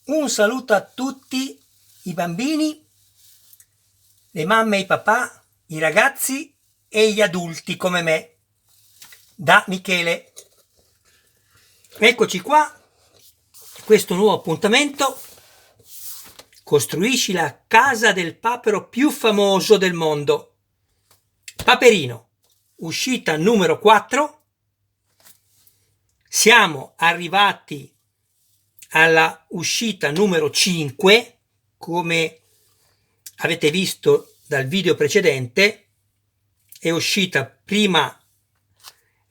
Un saluto a tutti i bambini, le mamme e i papà, i ragazzi e gli adulti come me, da Michele. Eccoci qua, questo nuovo appuntamento. Costruisci la casa del papero più famoso del mondo. Paperino, uscita numero 4. Siamo arrivati alla uscita numero 5, come avete visto dal video precedente. È uscita prima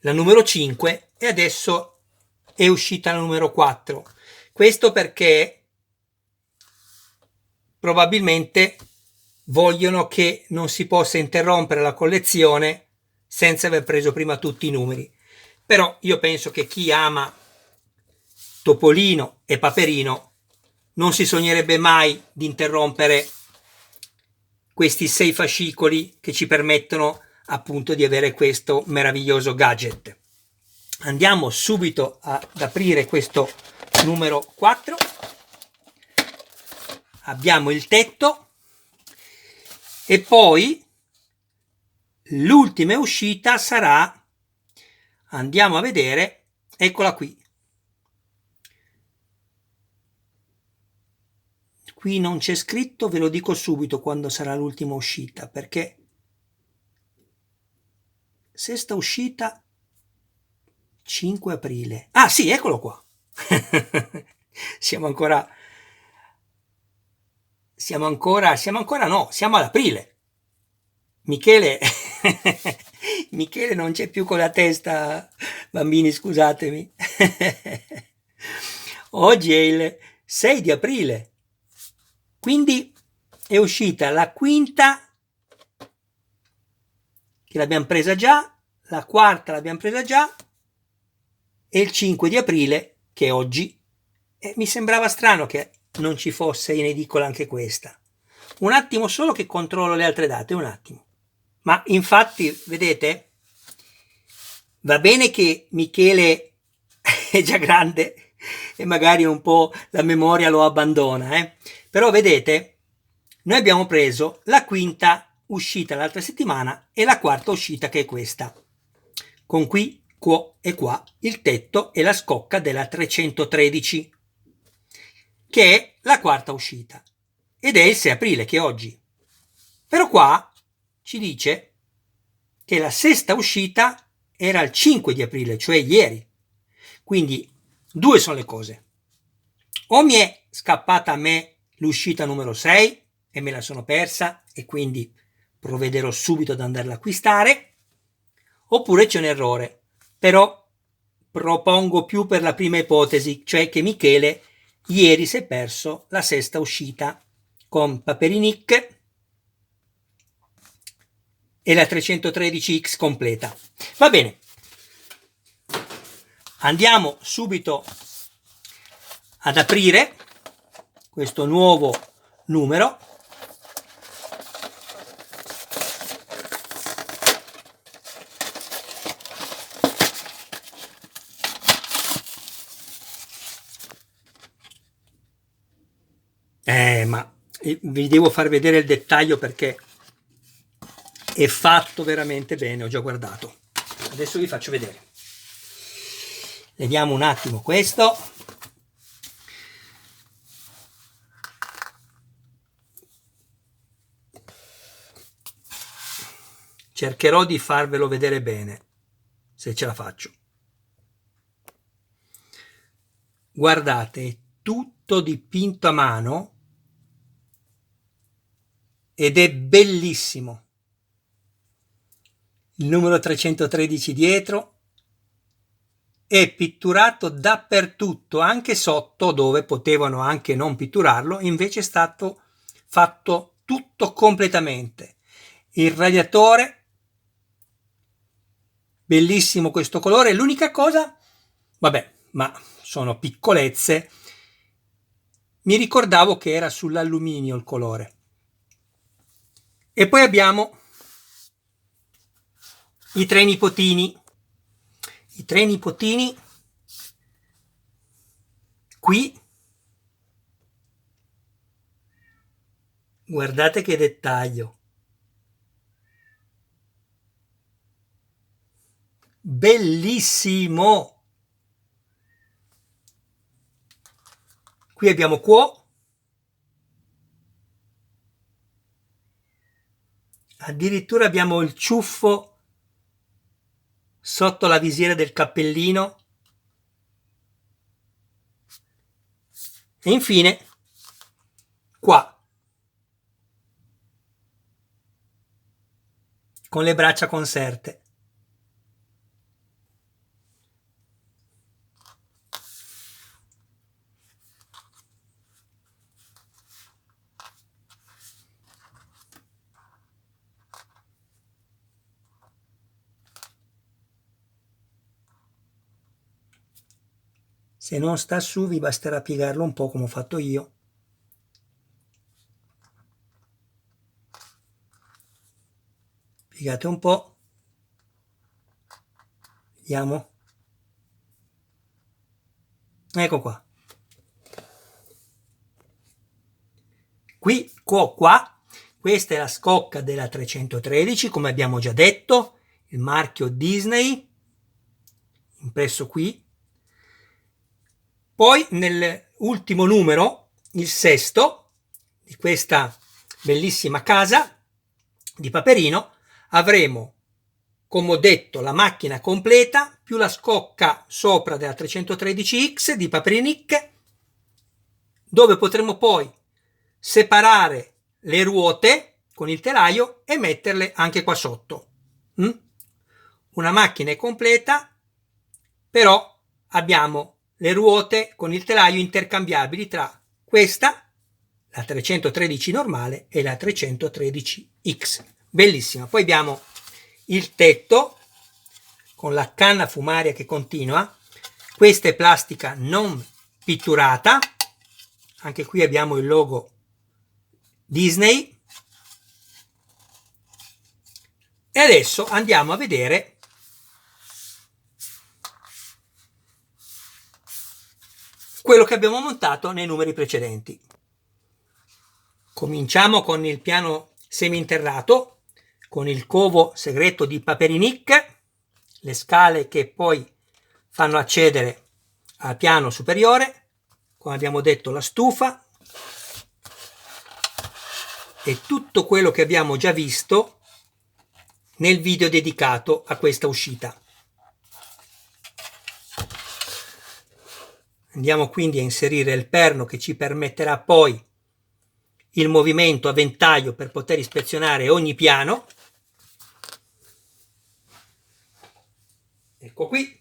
la numero 5 e adesso è uscita la numero 4. Questo perché probabilmente vogliono che non si possa interrompere la collezione senza aver preso prima tutti i numeri. Però io penso che chi ama Topolino e Paperino non si sognerebbe mai di interrompere questi 6 fascicoli che ci permettono appunto di avere questo meraviglioso gadget. Andiamo subito ad aprire questo numero 4. Abbiamo il tetto e poi l'ultima uscita sarà, andiamo a vedere, eccola qui. Qui non c'è scritto, ve lo dico subito quando sarà l'ultima uscita, perché sesta uscita 5 aprile. Ah sì, eccolo qua. siamo ancora no, siamo ad aprile. Michele Michele non c'è più con la testa, bambini, scusatemi. Oggi è il 6 di aprile. Quindi è uscita la quinta, che l'abbiamo presa già, la quarta l'abbiamo presa già, e il 5 di aprile, che è oggi. E mi sembrava strano che non ci fosse in edicola anche questa. Un attimo solo che controllo le altre date, un attimo. Ma infatti, vedete, va bene che Michele è già grande e magari un po' la memoria lo abbandona, però vedete, noi abbiamo preso la quinta uscita l'altra settimana e la quarta uscita che è questa, con qui, qua e qua il tetto e la scocca della 313, che è la quarta uscita, ed è il 6 aprile, che è oggi. Però qua ci dice che la sesta uscita era il 5 di aprile, cioè ieri. Quindi due sono le cose: o mi è scappata a me l'uscita numero 6 e me la sono persa e quindi provvederò subito ad andarla a acquistare, oppure c'è un errore. Però propongo più per la prima ipotesi, cioè che Michele ieri si è perso la sesta uscita con Paperinic e la 313X completa. Va bene, andiamo subito ad aprire questo nuovo numero. Ma vi devo far vedere il dettaglio perché è fatto veramente bene, ho già guardato. Adesso vi faccio vedere. Vediamo un attimo questo. Cercherò di farvelo vedere bene, se ce la faccio. Guardate, è tutto dipinto a mano ed è bellissimo. Il numero 313 dietro è pitturato dappertutto, anche sotto dove potevano anche non pitturarlo, invece è stato fatto tutto completamente. Il radiatore, bellissimo questo colore. L'unica cosa, vabbè, ma sono piccolezze, mi ricordavo che era sull'alluminio il colore. E poi abbiamo i tre nipotini. I tre nipotini qui Guardate che dettaglio. Bellissimo. Qui abbiamo Quo. Addirittura abbiamo il ciuffo sotto la visiera del cappellino. E infine qua, con le braccia conserte. Se non sta su vi basterà piegarlo un po' come ho fatto io. Piegate un po'. Vediamo. Ecco qua. Qui, qua, questa è la scocca della 313, come abbiamo già detto, il marchio Disney, impresso qui. Poi nell'ultimo numero, il sesto, di questa bellissima casa di Paperino, avremo, come ho detto, la macchina completa più la scocca sopra della 313X di Paperinic, dove potremo poi separare le ruote con il telaio e metterle anche qua sotto. Una macchina è completa, però abbiamo le ruote con il telaio intercambiabili tra questa, la 313 normale, e la 313X. Bellissima. Poi abbiamo il tetto con la canna fumaria che continua. Questa è plastica non pitturata. Anche qui abbiamo il logo Disney. E adesso andiamo a vedere quello che abbiamo montato nei numeri precedenti. Cominciamo con il piano seminterrato, con il covo segreto di Paperinic, le scale che poi fanno accedere al piano superiore, come abbiamo detto la stufa e tutto quello che abbiamo già visto nel video dedicato a questa uscita. Andiamo quindi a inserire il perno che ci permetterà poi il movimento a ventaglio per poter ispezionare ogni piano. Ecco qui.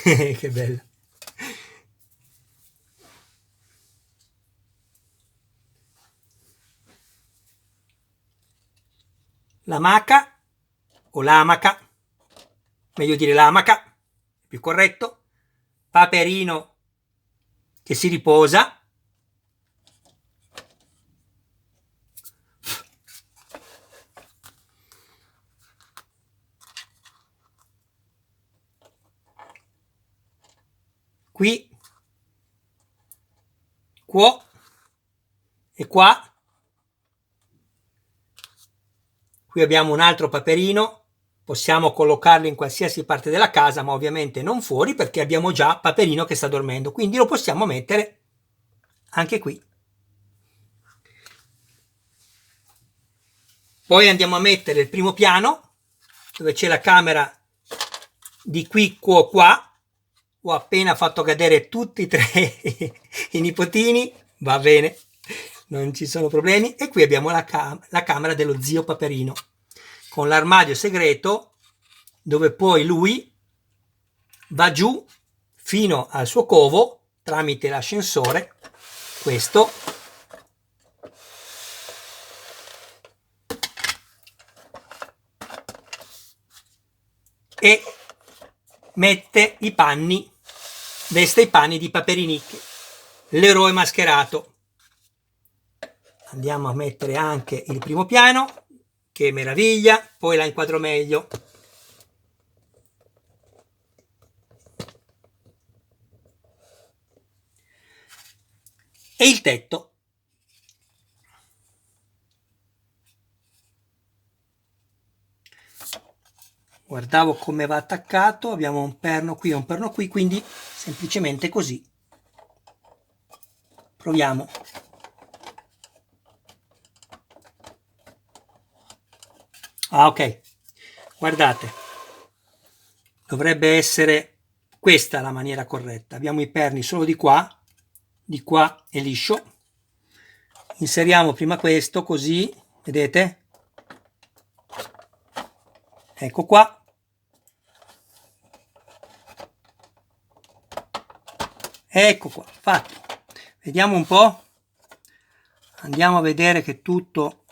Che bello. L'amaca o l'amaca, meglio dire l'amaca, più corretto, Paperino che si riposa, qui, qua e qua. Qui abbiamo un altro Paperino, possiamo collocarlo in qualsiasi parte della casa, ma ovviamente non fuori perché abbiamo già Paperino che sta dormendo, quindi lo possiamo mettere anche qui. Poi andiamo a mettere il primo piano, dove c'è la camera di qui, qua. Ho appena fatto cadere tutti e tre i nipotini, va bene, non ci sono problemi. E qui abbiamo la camera dello zio Paperino, con l'armadio segreto, dove poi lui va giù fino al suo covo tramite l'ascensore, questo, e mette i panni, veste i panni di Paperinic, l'eroe mascherato. Andiamo a mettere anche il primo piano, che meraviglia, poi la inquadro meglio. E il tetto. Guardavo come va attaccato, abbiamo un perno qui e un perno qui, quindi semplicemente così. Proviamo. Ah, ok. Guardate, dovrebbe essere questa la maniera corretta. Abbiamo i perni solo di qua è liscio. Inseriamo prima questo così, vedete? Ecco qua. Ecco qua, fatto. Vediamo un po'. Andiamo a vedere che tutto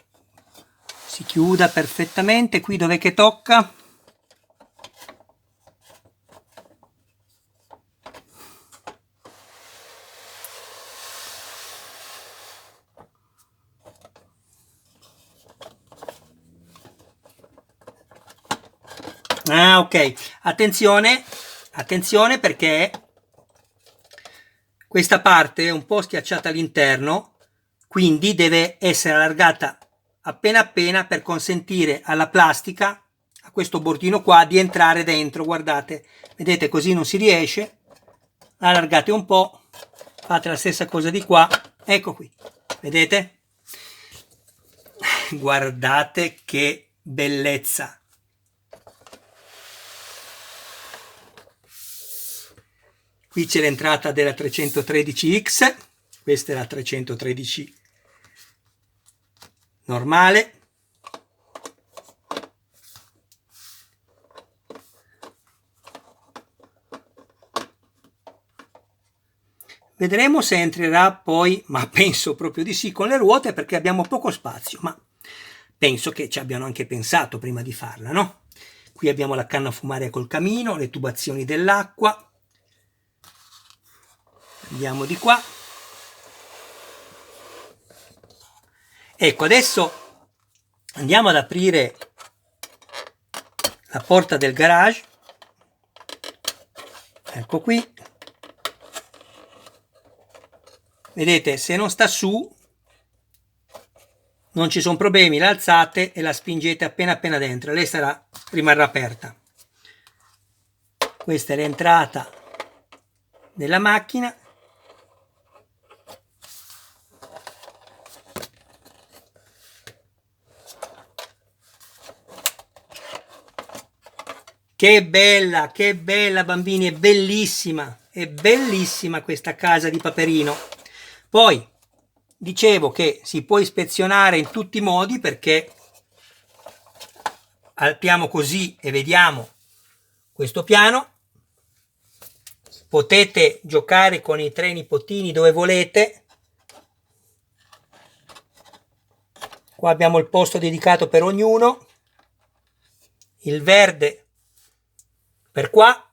si chiuda perfettamente. Qui dov'è che tocca? Ah, ok. Attenzione, attenzione perché questa parte è un po' schiacciata all'interno, quindi deve essere allargata appena appena per consentire alla plastica, a questo bordino qua, di entrare dentro. Guardate, vedete, così non si riesce. Allargate un po', fate la stessa cosa di qua. Ecco qui, vedete? Guardate che bellezza. Qui c'è l'entrata della 313X, questa è la 313 normale. Vedremo se entrerà poi, ma penso proprio di sì, con le ruote perché abbiamo poco spazio, ma penso che ci abbiano anche pensato prima di farla, no? Qui abbiamo la canna fumaria col camino, le tubazioni dell'acqua. Andiamo di qua. Ecco, adesso andiamo ad aprire la porta del garage. Ecco qui. Vedete, se non sta su non ci sono problemi, la alzate e la spingete appena appena dentro, lei rimarrà aperta. Questa è l'entrata della macchina. Che bella bambini, è bellissima questa casa di Paperino. Poi dicevo che si può ispezionare in tutti i modi perché alziamo così e vediamo questo piano. Potete giocare con i 3 nipotini dove volete. Qua abbiamo il posto dedicato per ognuno. Il verde per qua,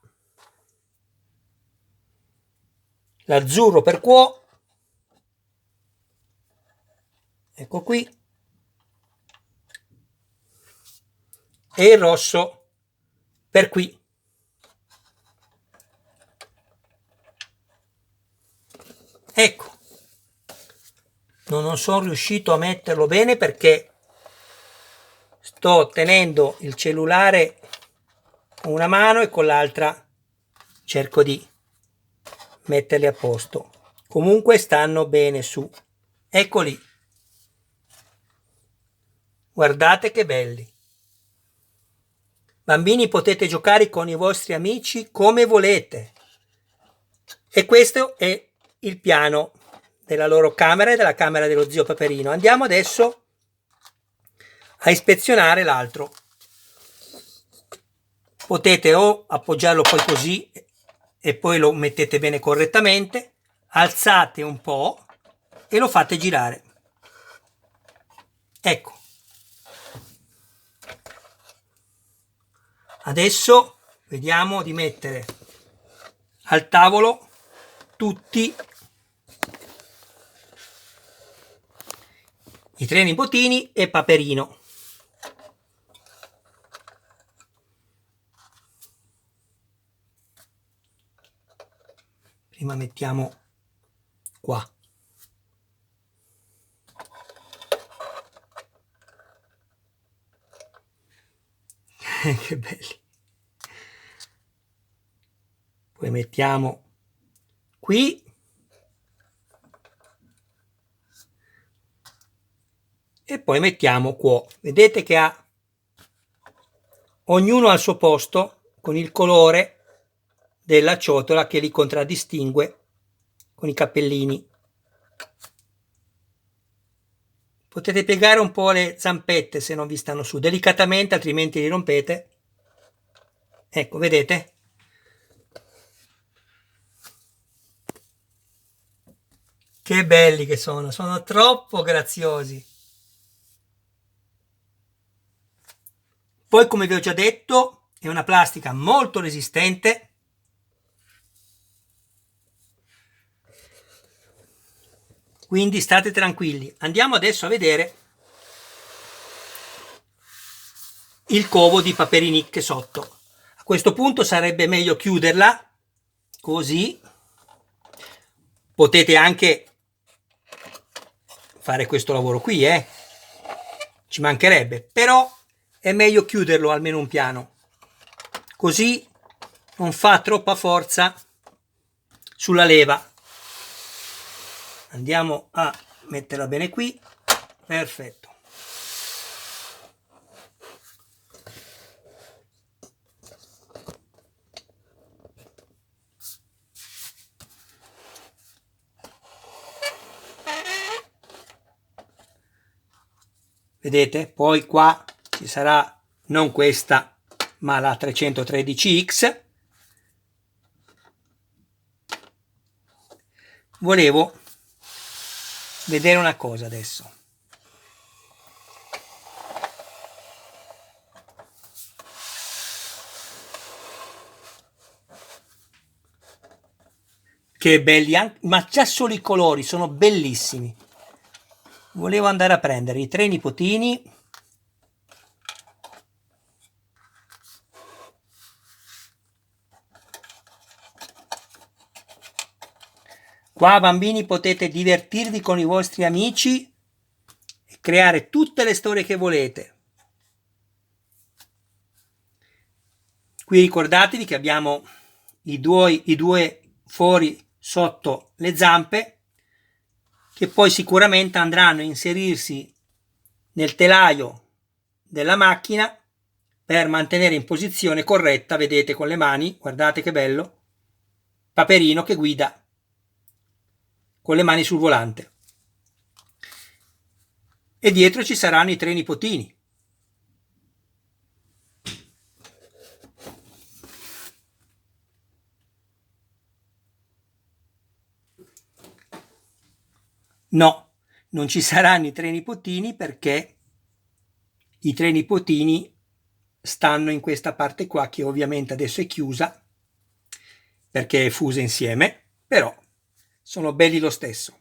l'azzurro per qua, ecco qui, e il rosso per qui. Ecco, non sono riuscito a metterlo bene perché sto tenendo il cellulare con una mano e con l'altra cerco di metterli a posto. Comunque stanno bene su. Eccoli. Guardate che belli. Bambini, potete giocare con i vostri amici come volete. E questo è il piano della loro camera e della camera dello zio Paperino. Andiamo adesso a ispezionare l'altro. Potete o appoggiarlo poi così e poi lo mettete bene correttamente, alzate un po' e lo fate girare. Ecco. Adesso vediamo di mettere al tavolo tutti i 3 nipotini e Paperino. Prima mettiamo qua. Che belli. Poi mettiamo qui. E poi mettiamo qua. Vedete che ha ognuno al suo posto con il colore della ciotola che li contraddistingue con i cappellini. Potete piegare un po' le zampette se non vi stanno su, delicatamente, altrimenti li rompete. Ecco, vedete? Che belli che sono troppo graziosi. Poi, come vi ho già detto, è una plastica molto resistente. Quindi state tranquilli. Andiamo adesso a vedere il covo di Paperini che sotto. A questo punto sarebbe meglio chiuderla, così potete anche fare questo lavoro qui, ci mancherebbe, però è meglio chiuderlo almeno un piano, così non fa troppa forza sulla leva. Andiamo a metterla bene qui, perfetto. Vedete? Poi qua ci sarà non questa, ma la 313X. Volevo vedere una cosa adesso. Che belli, ma già solo i colori sono bellissimi. Volevo andare a prendere i 3 nipotini. Qua, bambini, potete divertirvi con i vostri amici e creare tutte le storie che volete. Qui ricordatevi che abbiamo i due fori sotto le zampe, che poi sicuramente andranno a inserirsi nel telaio della macchina per mantenere in posizione corretta. Vedete, con le mani, guardate che bello, Paperino che guida con le mani sul volante. E dietro ci saranno i 3 nipotini. No, non ci saranno i 3 nipotini perché i 3 nipotini stanno in questa parte qua, che ovviamente adesso è chiusa perché è fusa insieme, però sono belli lo stesso.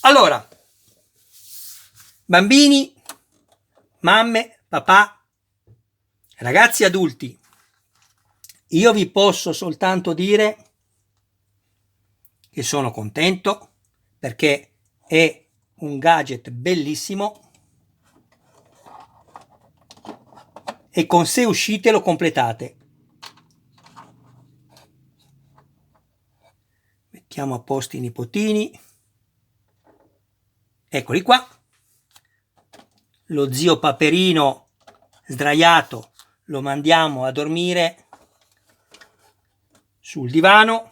Allora, bambini, mamme, papà, ragazzi adulti, io vi posso soltanto dire che sono contento perché è un gadget bellissimo e con Se uscite lo completate. Mettiamo a posto i nipotini. Eccoli qua. Lo zio Paperino sdraiato lo mandiamo a dormire sul divano.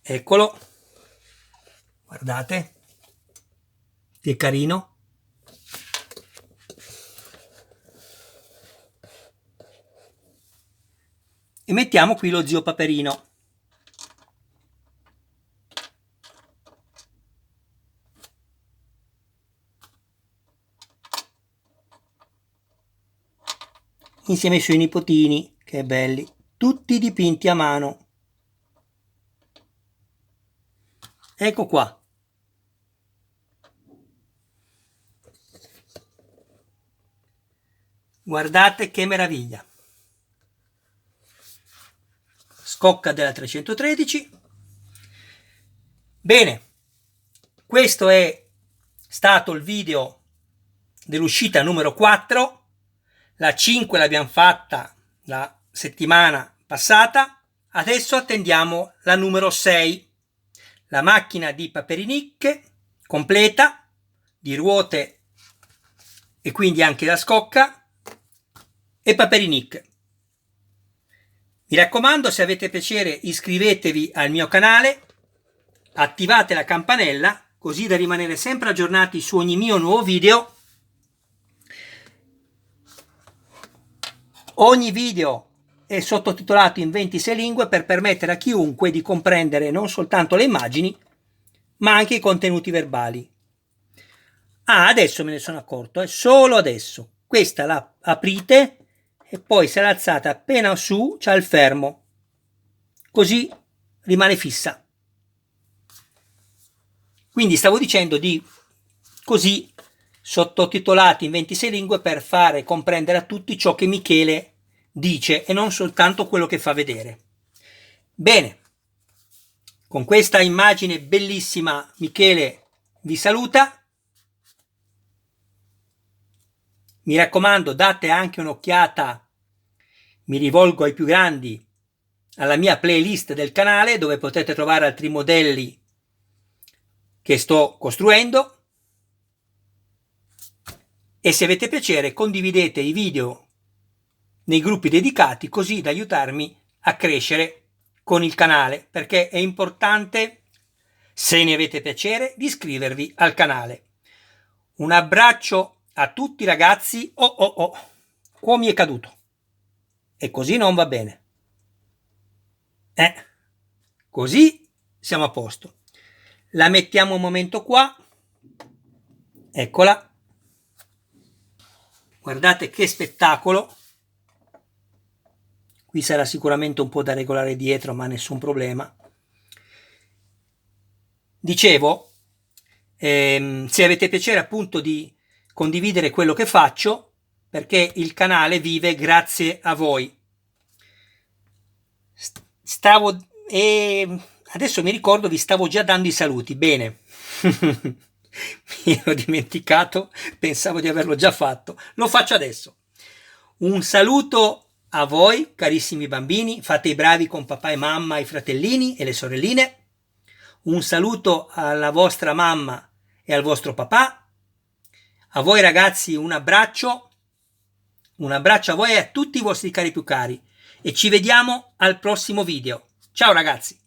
Eccolo, guardate che carino. E mettiamo qui lo zio Paperino. Insieme ai suoi nipotini, che belli. tutti dipinti a mano. Ecco qua. Guardate che meraviglia. Scocca della 313. Bene, questo è stato il video dell'uscita numero 4. La 5 l'abbiamo fatta la settimana passata. Adesso attendiamo la numero 6, la macchina di Paperinicche completa, di ruote e quindi anche la scocca e Paperinicche. Mi raccomando, se avete piacere iscrivetevi al mio canale, attivate la campanella così da rimanere sempre aggiornati su ogni mio nuovo video. Ogni video è sottotitolato in 26 lingue per permettere a chiunque di comprendere non soltanto le immagini, ma anche i contenuti verbali. Ah, adesso me ne sono accorto, solo adesso. Questa la aprite e poi se l'alzate appena su c'ha il fermo. Così rimane fissa. Quindi stavo dicendo di così sottotitolati in 26 lingue per fare comprendere a tutti ciò che Michele dice e non soltanto quello che fa vedere. Bene, con questa immagine bellissima Michele vi saluta. Mi raccomando, date anche un'occhiata, mi rivolgo ai più grandi, alla mia playlist del canale dove potete trovare altri modelli che sto costruendo, e se avete piacere condividete i video nei gruppi dedicati così da aiutarmi a crescere con il canale, perché è importante, se ne avete piacere, di iscrivervi al canale. Un abbraccio a tutti ragazzi. Qua mi è caduto e così non va bene, così siamo a posto. La mettiamo un momento qua, eccola, guardate che spettacolo. Qui sarà sicuramente un po' da regolare dietro, ma nessun problema. Dicevo, se avete piacere appunto di condividere quello che faccio, perché il canale vive grazie a voi. Adesso mi ricordo, vi stavo già dando i saluti. Bene. Mi ero dimenticato, pensavo di averlo già fatto. Lo faccio adesso. Un saluto a voi, carissimi bambini, fate i bravi con papà e mamma, i fratellini e le sorelline. Un saluto alla vostra mamma e al vostro papà. A voi ragazzi un abbraccio a voi e a tutti i vostri cari più cari. E ci vediamo al prossimo video. Ciao ragazzi!